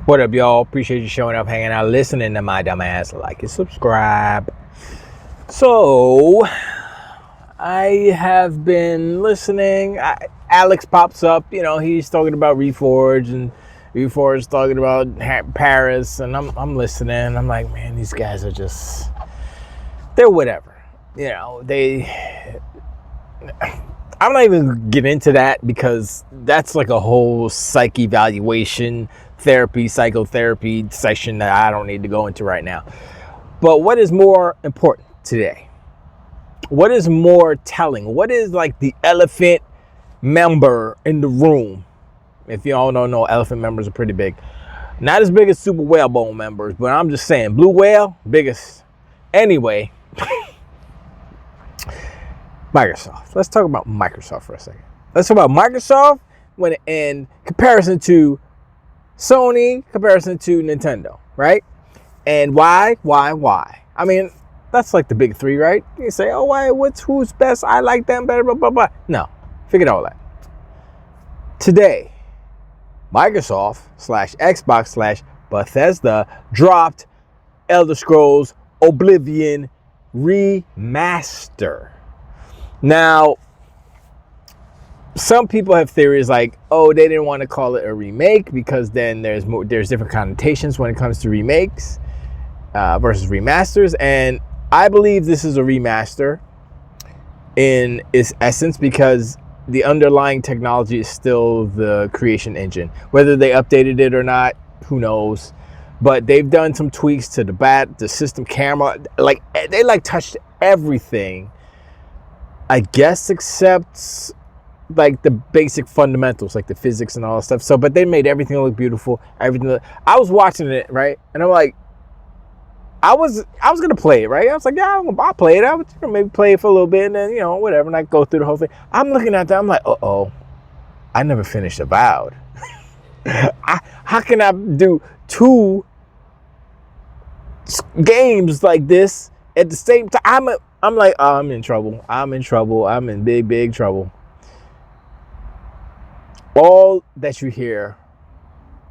What up, y'all? Appreciate you showing up, hanging out, listening to my dumb ass. Like and subscribe. So, I have been listening. Alex pops up. You know, he's talking about Reforge, and Reforge talking about Paris, and I'm listening. I'm like, man, these guys are just, they're whatever. You know, I'm not even gonna get into that because that's like a whole psych evaluation psychotherapy session that I don't need to go into right now. But what is more important today? What is more telling? What is like the elephant member in the room? If y'all don't know, elephant members are pretty big. Not as big as super whalebone members, but I'm just saying, blue whale, biggest. Anyway, Microsoft. Let's talk about Microsoft for a second. Let's talk about Microsoft when in comparison to Sony, comparison to Nintendo, right? And why? I mean, that's like the big three, right? You say, oh, why? Who's best? I like them better, blah, blah, blah. No, forget all that. Today, Microsoft / Xbox / Bethesda dropped Elder Scrolls Oblivion Remaster. Now, some people have theories like, oh, they didn't want to call it a remake because then there's different connotations when it comes to remakes versus remasters. And I believe this is a remaster in its essence because the underlying technology is still the creation engine. Whether they updated it or not, who knows? But they've done some tweaks to the system, camera. Like, they touched everything, I guess, except like the basic fundamentals, like the physics and all that stuff. So, but they made everything look beautiful. I was watching it, right? And I'm like, I was gonna play it, right? I was like, yeah, I'll play it. I would maybe play it for a little bit, and then whatever, and I go through the whole thing. I'm looking at that. I'm like, I never finished Avowed. How can I do two games like this at the same time? I'm like, oh, I'm in trouble. I'm in big trouble. All that you hear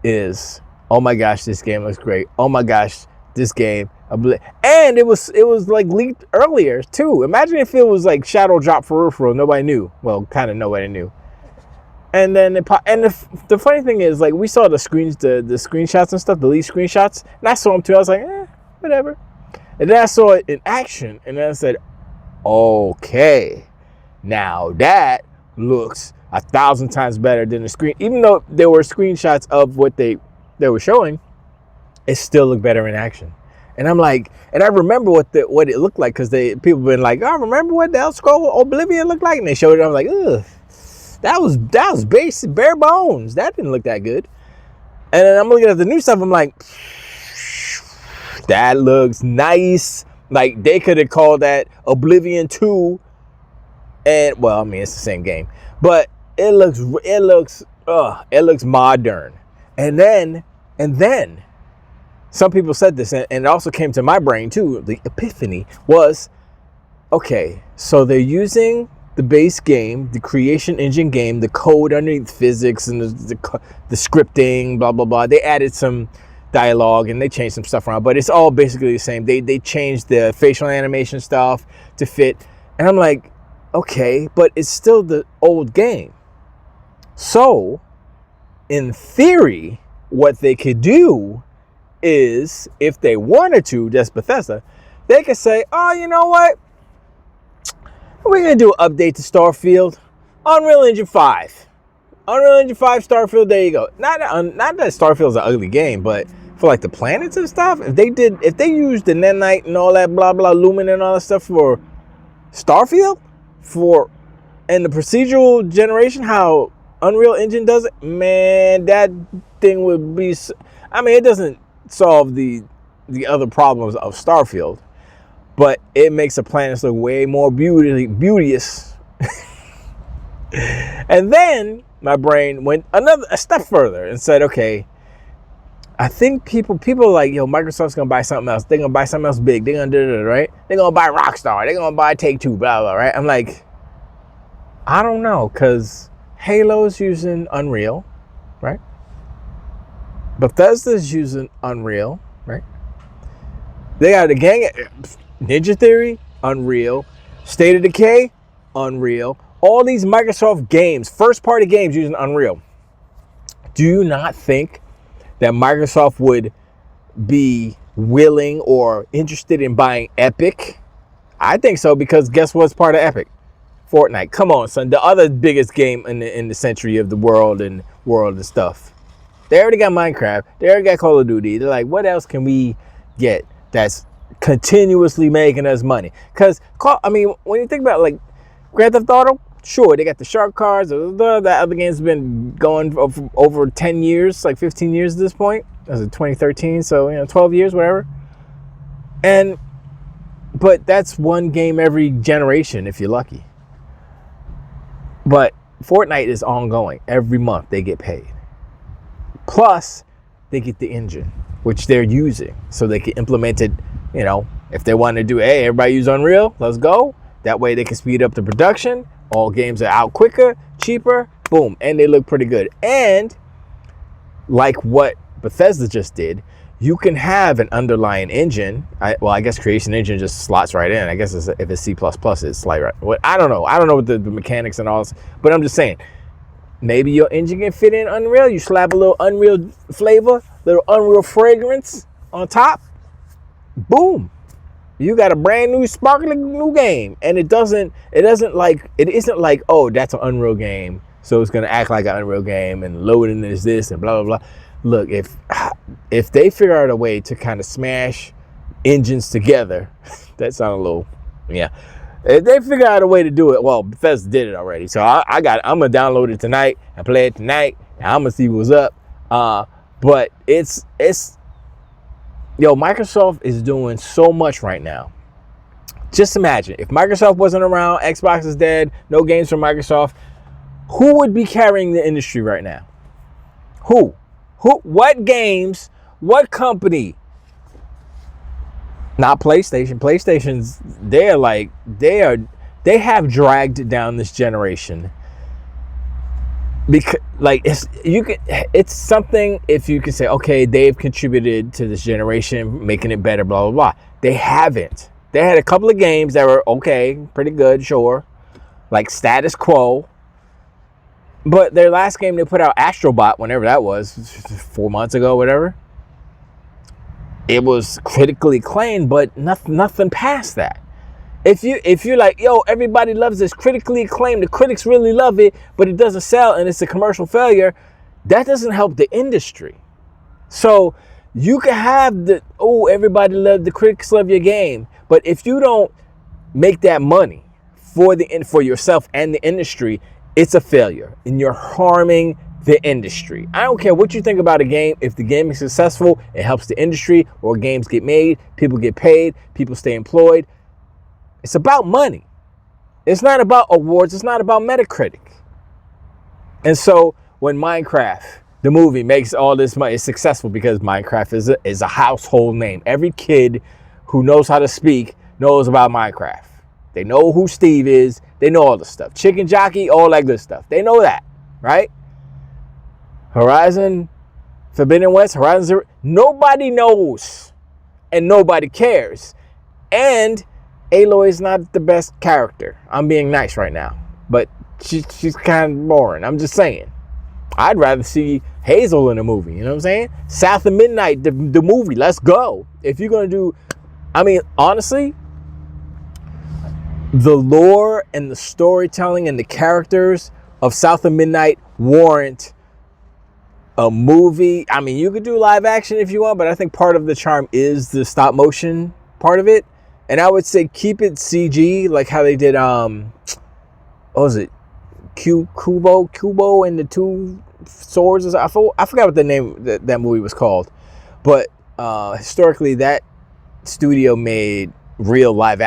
is, oh my gosh, this game looks great. Oh my gosh, this game. And it was like leaked earlier too. Imagine if it was like shadow drop for real. Nobody knew. Well, kind of nobody knew. And then the funny thing is, like, we saw the screenshots and stuff, the leaked screenshots, and I saw them too. I was like, whatever. And then I saw it in action, and then I said, okay, now that looks 1,000 times better than the screen. Even though there were screenshots of what they were showing, it still looked better in action. And I'm like, and I remember what it looked like because people been like, oh, remember what the Elder Scrolls Oblivion looked like? And they showed it. I was like, ugh, that was basic, bare bones. That didn't look that good. And then I'm looking at the new stuff. I'm like, that looks nice. Like, they could have called that Oblivion 2. And, well, I mean, it's the same game. But it looks modern. And then some people said this, and it also came to my brain too. The epiphany was, okay, so they're using the base game, the creation engine game, the code underneath physics and the scripting, blah, blah, blah. They added some dialogue and they changed some stuff around, but it's all basically the same. They changed the facial animation stuff to fit. And I'm like, okay, but it's still the old game. So, in theory, what they could do is, if they wanted to, just Bethesda, they could say, oh, you know what? We're going to do an update to Starfield. Unreal Engine 5. Unreal Engine 5 Starfield, there you go. Not that Starfield's an ugly game, but for like the planets and stuff, if they used the Nanite and all that blah, blah, Lumen and all that stuff for Starfield, and the procedural generation, how Unreal Engine does it, man, that thing would be, I mean, it doesn't solve the other problems of Starfield, but it makes the planets look way more beauteous. And then my brain went a step further and said, okay, I think people are like, yo, Microsoft's gonna buy something else. They're gonna buy something else big. They're gonna do it, right? They're gonna buy Rockstar. They're gonna buy Take-Two, blah, blah, right? I'm like, I don't know, because Halo's using Unreal, right? Bethesda's using Unreal, right? They got a gang of Ninja Theory, Unreal, State of Decay, Unreal. All these Microsoft games, first-party games using Unreal. Do you not think that Microsoft would be willing or interested in buying Epic? I think so, because guess what's part of Epic? Fortnite. Come on, son. The other biggest game in the century of the world and stuff. They already got Minecraft. They already got Call of Duty. They're like, what else can we get that's continuously making us money? Because, I mean, when you think about like Grand Theft Auto, sure, they got the shark cards. That other game's been going for over 10 years, like 15 years at this point. That was 2013, so 12 years, whatever. But that's one game every generation if you're lucky. But Fortnite is ongoing. Every month they get paid. Plus, they get the engine, which they're using, so they can implement it. If they want to do, hey, everybody use Unreal, let's go. That way they can speed up the production. All games are out quicker, cheaper, boom, and they look pretty good. And like what Bethesda just did, you can have an underlying engine. I guess Creation Engine just slots right in. I guess if it's C++, it's like right. I don't know. I don't know what the mechanics and all this, but I'm just saying, maybe your engine can fit in Unreal. You slap a little Unreal flavor, little Unreal fragrance on top. Boom. You got a brand new sparkling new game. And it isn't like, oh, that's an Unreal game, so it's gonna act like an Unreal game and loading is this and blah blah blah. Look, if they figure out a way to kind of smash engines together, that sounds a little, yeah. If they figure out a way to do it, well, Bethesda did it already. So I'm gonna download it tonight and play it tonight, and I'm gonna see what's up. But it's Microsoft is doing so much right now. Just imagine if Microsoft wasn't around, Xbox is dead, no games from Microsoft. Who would be carrying the industry right now? Who? What games? What company? Not PlayStation. PlayStation's they have dragged down this generation. Because it's something if you can say, okay, they've contributed to this generation, making it better, blah blah blah. They haven't. They had a couple of games that were okay, pretty good, sure, like Status Quo. But their last game they put out, Astrobot, whenever that was, 4 months ago, whatever. It was critically acclaimed, but nothing past that. If you're like, yo, everybody loves this, critically acclaimed, the critics really love it, but it doesn't sell and it's a commercial failure, that doesn't help the industry. So you can have everybody love, the critics love your game, but if you don't make that money for yourself and the industry, it's a failure and you're harming the industry. I don't care what you think about a game. If the game is successful, it helps the industry, or games get made, people get paid, people stay employed. It's about money. It's not about awards. It's not about Metacritic. And so when Minecraft, the movie, makes all this money, it's successful because Minecraft is a household name. Every kid who knows how to speak knows about Minecraft. They know who Steve is. They know all the stuff. Chicken Jockey, all that good stuff. They know that, right? Horizon, Forbidden West, Horizon Zero. Nobody knows and nobody cares. And Aloy is not the best character. I'm being nice right now, but she's kind of boring. I'm just saying. I'd rather see Hazel in a movie. You know what I'm saying? South of Midnight, the movie. Let's go. If you're gonna do, honestly, the lore and the storytelling and the characters of South of Midnight warrant a movie. You could do live action if you want, but I think part of the charm is the stop motion part of it. And I would say keep it CG, like how they did, what was it? Kubo and the Two Swords. I forgot what the name that movie was called. But historically, that studio made real live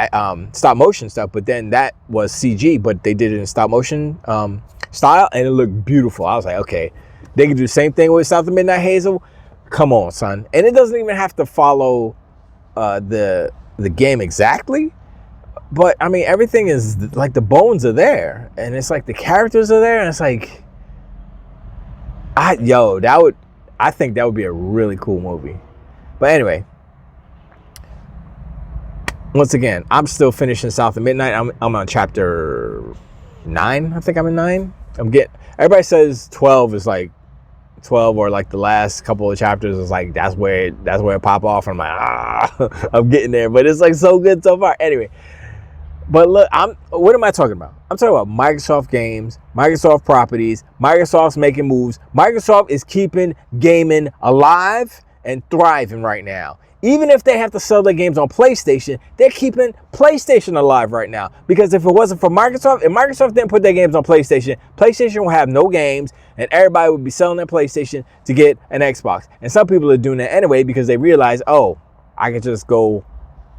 stop motion stuff, but then that was CG, but they did it in stop motion style, and it looked beautiful. I was like, okay, they could do the same thing with South of Midnight Hazel. Come on, son. And it doesn't even have to follow the game exactly, but everything is like, the bones are there, and it's like the characters are there, and it's like, I think that would be a really cool movie. But anyway, once again, I'm still finishing South of Midnight. I'm on chapter 9. I think I'm in 9. Everybody says 12 is like 12, or like the last couple of chapters is like that's where it pop off. And I'm like, I'm getting there, but it's like so good so far. Anyway, but look, what am I talking about? I'm talking about Microsoft games, Microsoft properties. Microsoft's making moves. Microsoft is keeping gaming alive and thriving right now. Even if they have to sell their games on PlayStation, they're keeping PlayStation alive right now. Because if it wasn't for Microsoft, if Microsoft didn't put their games on PlayStation, PlayStation will have no games, and everybody would be selling their PlayStation to get an Xbox. And some people are doing that anyway because they realize, oh, I can just go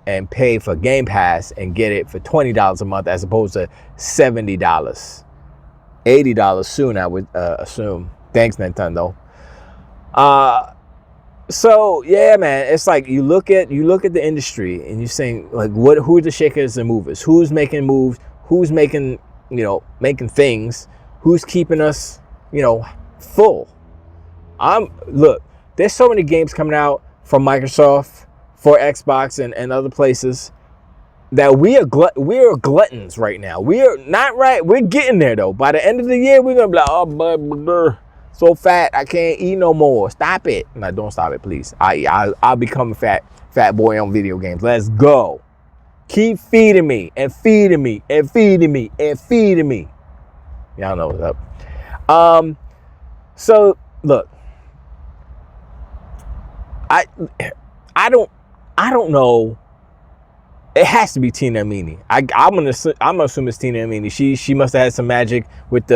and pay for Game Pass and get it for $20 a month as opposed to $70, $80 soon, I would assume. Thanks, Nintendo. So yeah, man, it's like you look at the industry and you're saying like, who are the shakers and movers? Who's making moves? Who's making things? Who's keeping us, full? Look, there's so many games coming out from Microsoft for Xbox and other places that we are gluttons right now. We are not right. We're getting there though. By the end of the year, we're gonna be like, oh, but so fat, I can't eat no more. Stop it. No, don't stop it, please. I'll become a fat boy on video games. Let's go. Keep feeding me and feeding me and feeding me and feeding me. Y'all know what's up. So look, I don't know. It has to be Tina Amini. I'm gonna assume it's Tina Amini. She must have had some magic with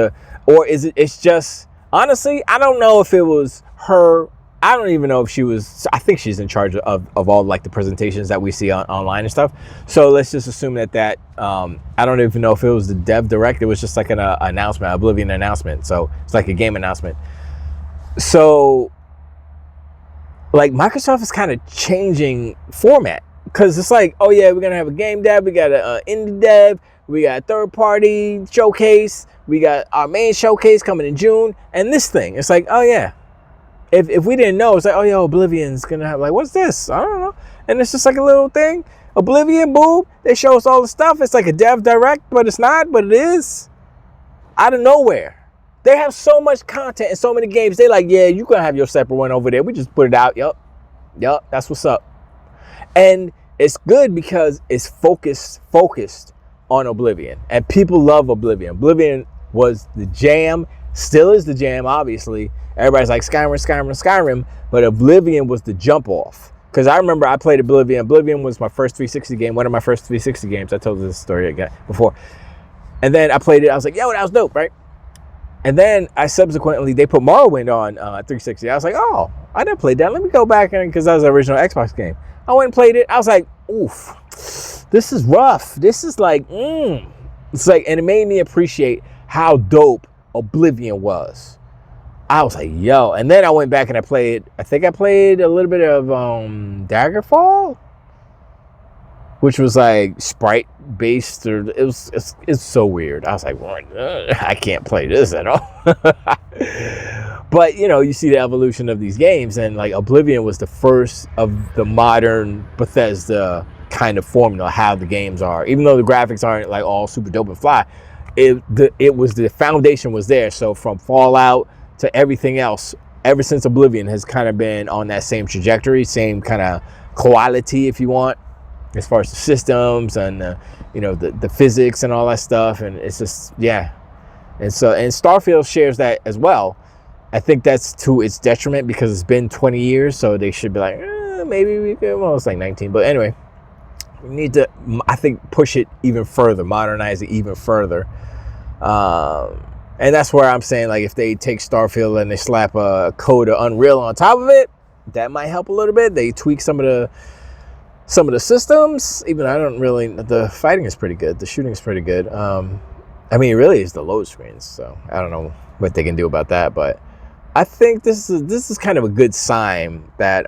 or is it's just. Honestly, I don't know if it was her. I don't even know if she was. I think she's in charge of all like the presentations that we see online and stuff. So let's just assume that I don't even know if it was the dev direct. It was just like an announcement, Oblivion announcement. So it's like a game announcement. So like Microsoft is kind of changing format because it's like, oh yeah, we're gonna have a game dev, we got an indie dev, we got a third party showcase. We got our main showcase coming in June, and this thing. It's like, oh yeah. If we didn't know, it's like, oh yeah, Oblivion's gonna have like, what's this? I don't know. And it's just like a little thing. Oblivion, boom. They show us all the stuff. It's like a dev direct, but it's not, but it is. Out of nowhere. They have so much content and so many games. They like, yeah, you gonna have your separate one over there. We just put it out. Yup. That's what's up. And it's good because it's focused on Oblivion, and people love Oblivion. Oblivion was the jam, still is the jam, obviously. Everybody's like Skyrim, but Oblivion was the jump off. Because I remember I played Oblivion. Oblivion was my first 360 game, one of my first 360 games. I told this story again before. And then I played it. I was like, yo, that was dope, right? And then they put Morrowind on 360. I was like, oh, I never played that. Let me go back, because that was the original Xbox game. I went and played it. I was like, oof, this is rough. This is like, It's like, and it made me appreciate how dope Oblivion was. I was like, yo. And then I went back and I played a little bit of Daggerfall, which was like sprite based, or it's so weird. I was like, I can't play this at all. But you see the evolution of these games, and like Oblivion was the first of the modern Bethesda kind of formula, how the games are. Even though the graphics aren't like all super dope and fly, the foundation was there. So from Fallout to everything else, ever since Oblivion has kind of been on that same trajectory, same kind of quality, if you want, as far as the systems and the physics and all that stuff. And it's just, yeah. And Starfield shares that as well. I think that's to its detriment because it's been 20 years, so they should be like, maybe we could, well, it's like 19, but anyway, we need to, I think, push it even further, modernize it even further. And that's where I'm saying, like, if they take Starfield and they slap a code of Unreal on top of it, that might help a little bit. They tweak some of the systems. Even the fighting is pretty good. The shooting is pretty good. I mean, it really is the load screens, so I don't know what they can do about that, but I think this is kind of a good sign that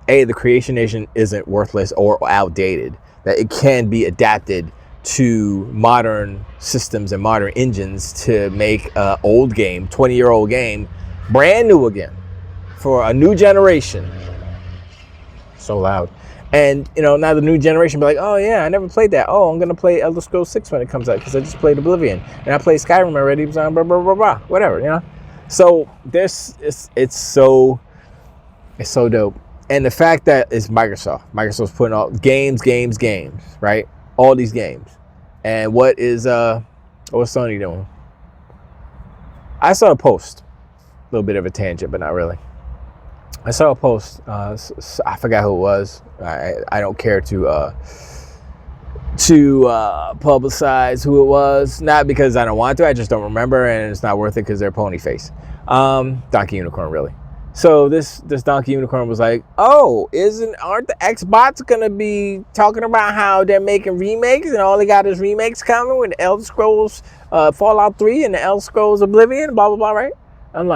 the Creation Nation isn't worthless or outdated, that it can be adapted to modern systems and modern engines to make an old game, 20-year-old game, brand new again. for a new generation. So loud. And, you know, now the new generation be like, oh, yeah, I never played that. Oh, I'm going to play Elder Scrolls 6 when it comes out because I just played Oblivion. And I played Skyrim already. Blah, blah, blah, blah, blah, whatever, you know. So it's so dope. And the fact that it's Microsoft's putting all games, right? All these games. And what's Sony doing? I saw a post. A little bit of a tangent, but not really. I saw a post. I forgot who it was. I don't care to publicize who it was. Not because I don't want to. I just don't remember, and it's not worth it because they're pony face. Donkey Unicorn, really. So this Donkey Unicorn was like, oh, aren't the Xbox gonna be talking about how they're making remakes and all they got is remakes coming with Elder Scrolls Fallout 3 and the Elder Scrolls Oblivion, blah blah blah, right? I'm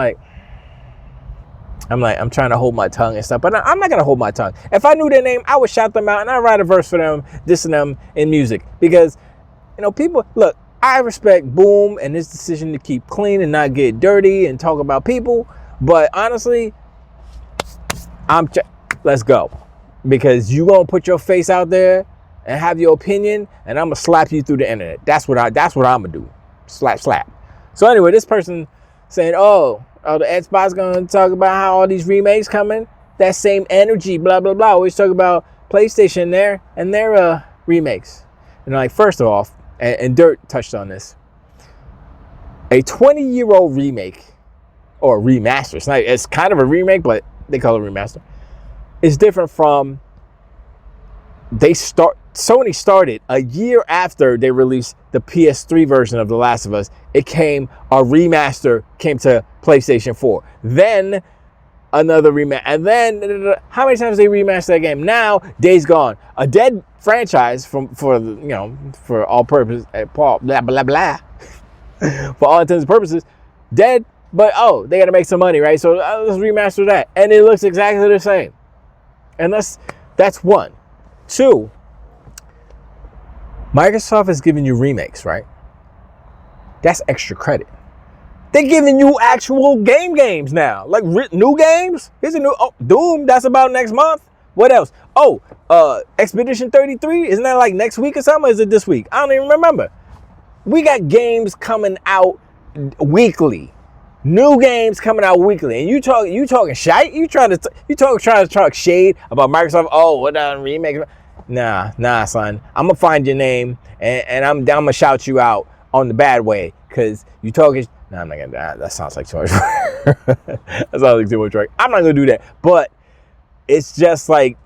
trying to hold my tongue and stuff, but I'm not gonna hold my tongue. If I knew their name, I would shout them out and I'd write a verse for them, dissing them in music. Because, you know, people, look, I respect Boom and his decision to keep clean and not get dirty and talk about people. But honestly, let's go. Because you gonna put your face out there and have your opinion, and I'm gonna slap you through the internet. That's what I'm gonna do. Slap. So anyway, this person saying, oh, the Xbox gonna talk about how all these remakes coming. That same energy, blah blah blah. Always talk about PlayStation there and their remakes. And like, first off, and Dirt touched on this. A 20-year-old remake or remaster. It's kind of a remake, but they call it remaster. It's different from Sony started a year after they released the PS3 version of The Last of Us. A remaster came to PlayStation 4. Then another remaster. And then how many times they remastered that game? Now, Days Gone, a dead franchise for all purposes, blah blah blah. For all intents and purposes, dead. But they got to make some money, right? So let's remaster that, and it looks exactly the same. And that's one. Two, Microsoft is giving you remakes, right? That's extra credit. They're giving you actual games now, like new games. Here's a new Doom. That's about next month. What else? Expedition 33. Isn't that like next week or something? Or is it this week? I don't even remember. We got games coming out weekly. New games coming out weekly, and you talking shite? You trying to talk shade about Microsoft? Oh, what remake? Nah, son. I'm gonna find your name and I'm gonna shout you out on the bad way because you talking. Nah, I'm not gonna. That sounds like too much work. That sounds like too much work. I'm not gonna do that. But it's just like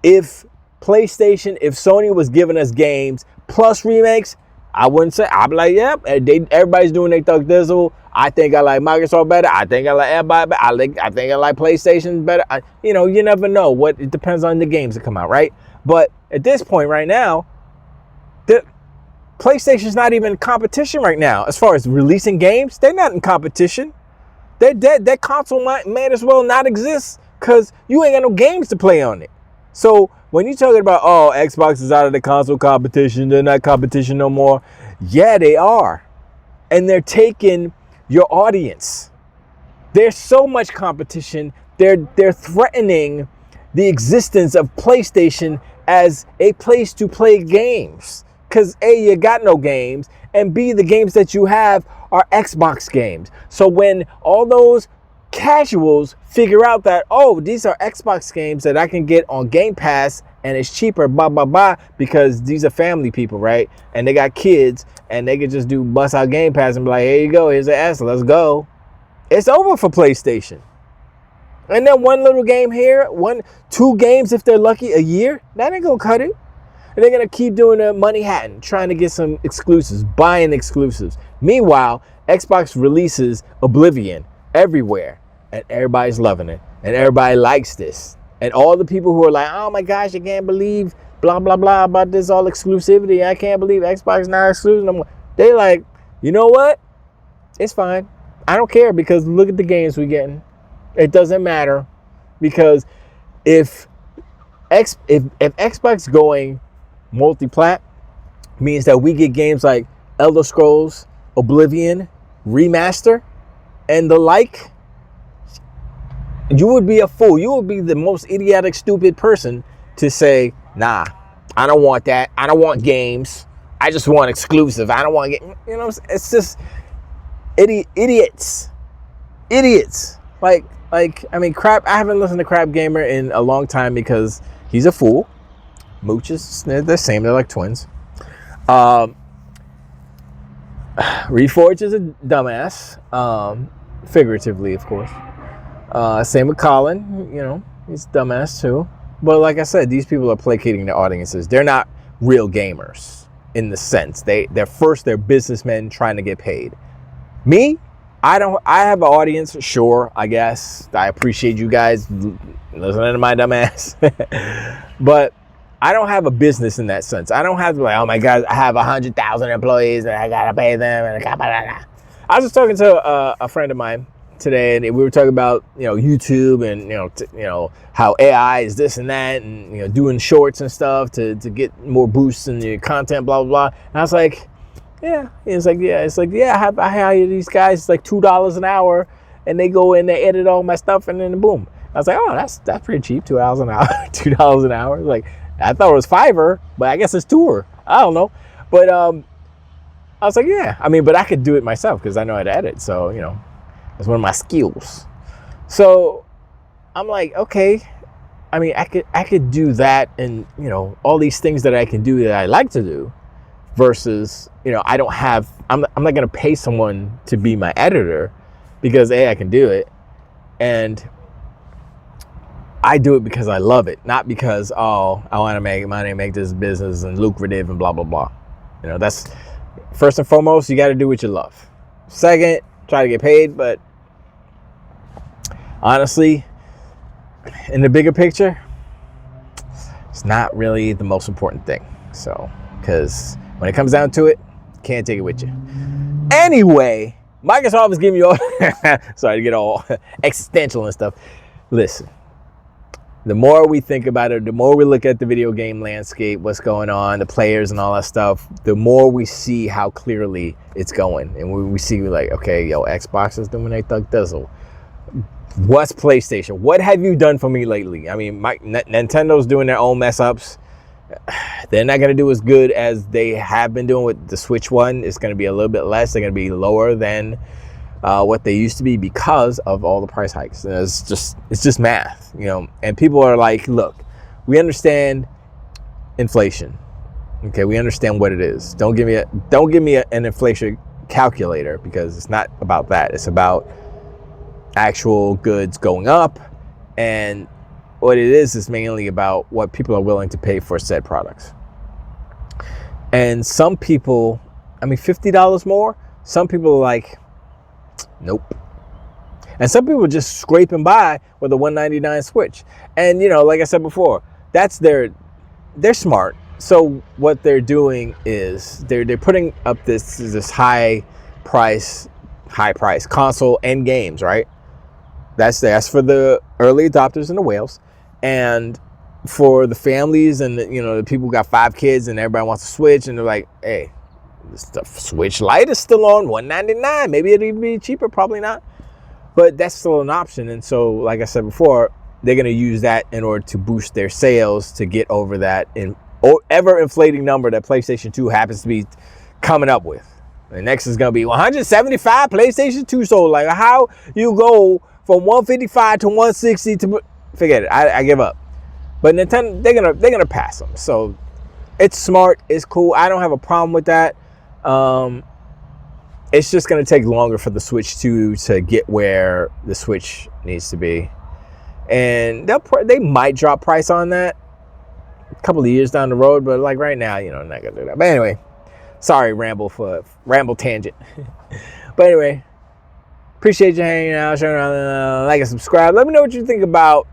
if Sony was giving us games plus remakes, I wouldn't say. I'd be like, yep. Everybody's doing their thug dizzle. I think I like Microsoft better. I think I like everybody better. I think I like PlayStation better. You never know. It depends on the games that come out, right? But at this point right now, the PlayStation's not even in competition right now. As far as releasing games, they're not in competition. They're dead. That console might as well not exist because you ain't got no games to play on it. So when you're talking about, Xbox is out of the console competition, they're not competition no more. Yeah, they are. And they're taking your audience. There's so much competition. They're threatening the existence of PlayStation as a place to play games. Because A, you got no games, and B, the games that you have are Xbox games. So when all those casuals figure out that, these are Xbox games that I can get on Game Pass and it's cheaper, because these are family people, right? And they got kids and they could just bust out Game Pass and be like, here you go, here's an S, let's go. It's over for PlayStation. And then one little game here, 2 games if they're lucky a year, that ain't gonna cut it. And they're gonna keep doing their money hatting, trying to get some exclusives, buying exclusives. Meanwhile, Xbox releases Oblivion everywhere, and everybody's loving it, and everybody likes this. And all the people who are like, oh my gosh, I can't believe blah blah blah about this all exclusivity. I can't believe Xbox is not exclusive no more. They like, you know what? It's fine. I don't care because look at the games we're getting. It doesn't matter because if Xbox going multi-plat means that we get games like Elder Scrolls, Oblivion, Remaster, and the like, You would be a fool. You would be the most idiotic, stupid person to say, nah, I don't want that. I don't want games. I just want exclusive. I don't want to get, it's just idiots. Like, I mean, Crap, I haven't listened to Crap Gamer in a long time because he's a fool. Mooch is the same. They're like twins. Reforge is a dumbass. Figuratively, of course. Same with Colin. He's a dumbass too. But like I said, these people are placating their audiences. They're not real gamers in the sense. They're businessmen trying to get paid. Me, I have an audience, sure, I guess. I appreciate you guys listening to my dumb ass. But I don't have a business in that sense. I don't have to be like, oh my God, I have 100,000 employees and I gotta pay them. I was just talking to a friend of mine today, and we were talking about YouTube and how AI is this and that, and doing shorts and stuff to get more boosts in your content, blah blah blah. And I was like, yeah. It's like, yeah. I hire these guys. It's like $2 an hour, and they go in, they edit all my stuff, and then boom. I was like, oh, that's pretty cheap. $2 an hour. $2 an hour. Like, I thought it was Fiverr, but I guess it's Tour. I don't know, but I was like, yeah. I mean, but I could do it myself because I know how to edit. So that's one of my skills. So I'm like, okay. I mean, I could do that, and all these things that I can do that I like to do. Versus, I'm not going to pay someone to be my editor because I can do it. And I do it because I love it, not because, I want to make money, make this business and lucrative and blah, blah, blah. That's first and foremost, you got to do what you love. Second, try to get paid. But honestly, in the bigger picture, it's not really the most important thing. So, because when it comes down to it, can't take it with you. Anyway, Microsoft is giving you all... sorry to get all existential and stuff. Listen, the more we think about it, the more we look at the video game landscape, what's going on, the players and all that stuff, the more we see how clearly it's going. And we see like, okay, Xbox is doing their thug dizzle. What's PlayStation? What have you done for me lately? I mean, Nintendo's doing their own mess ups. They're not going to do as good as they have been doing with the Switch one. It's going to be a little bit less. They're going to be lower than what they used to be because of all the price hikes. And it's just math, And people are like, look, we understand inflation. Okay, we understand what it is. Don't give me an inflation calculator because it's not about that. It's about actual goods going up, and what it is mainly about what people are willing to pay for said products. And some people, $50 more, some people are like, nope. And some people are just scraping by with a $199 Switch. And, like I said before, they're smart. So what they're doing is they're putting up this high price console and games, right? That's for the early adopters and the whales. And for the families and the people who got 5 kids and everybody wants to Switch, and they're like, hey, the Switch Lite is still on $199. Maybe it'll even be cheaper, probably not. But that's still an option. And so, like I said before, they're going to use that in order to boost their sales to get over that ever inflating number that PlayStation 2 happens to be coming up with. The next is going to be 175 PlayStation 2 sold. Like, how you go from 155 to 160 to... Forget it. I give up. But Nintendo, they're gonna pass them. So it's smart. It's cool. I don't have a problem with that. It's just gonna take longer for the Switch 2 to get where the Switch needs to be, and they might drop price on that a couple of years down the road. But like right now, I'm not gonna do that. But anyway, sorry, ramble tangent. But anyway, appreciate you hanging out. Like and subscribe. Let me know what you think about.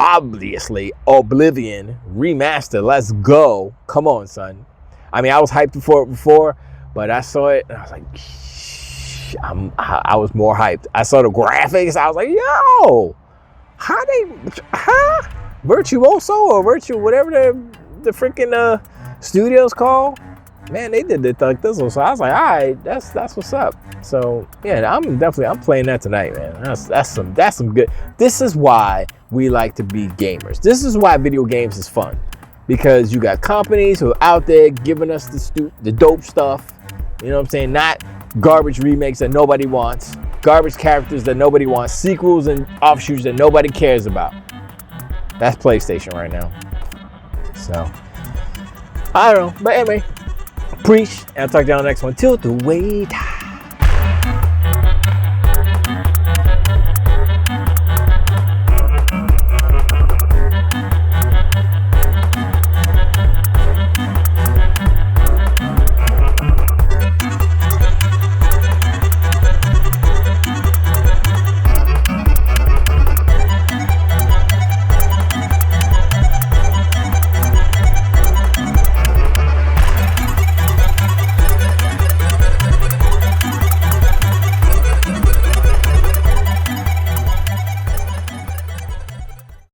Obviously, Oblivion Remastered. Let's go. Come on, son. I was hyped for it before, but I saw it and I was like, I was more hyped. I saw the graphics. I was like, yo, Virtuoso or whatever the freaking studio's called. man, they did the Thug Thistle. So I was like, all right, that's what's up. So yeah, I'm playing that tonight, man. That's some good. This is why we like to be gamers. This is why video games is fun, because you got companies who are out there giving us the dope stuff. You know what I'm saying? Not garbage remakes that nobody wants, garbage characters that nobody wants, sequels and offshoots that nobody cares about. That's PlayStation right now. So I don't know, but anyway, preach, and I'll talk to you on the next one. Till the wait.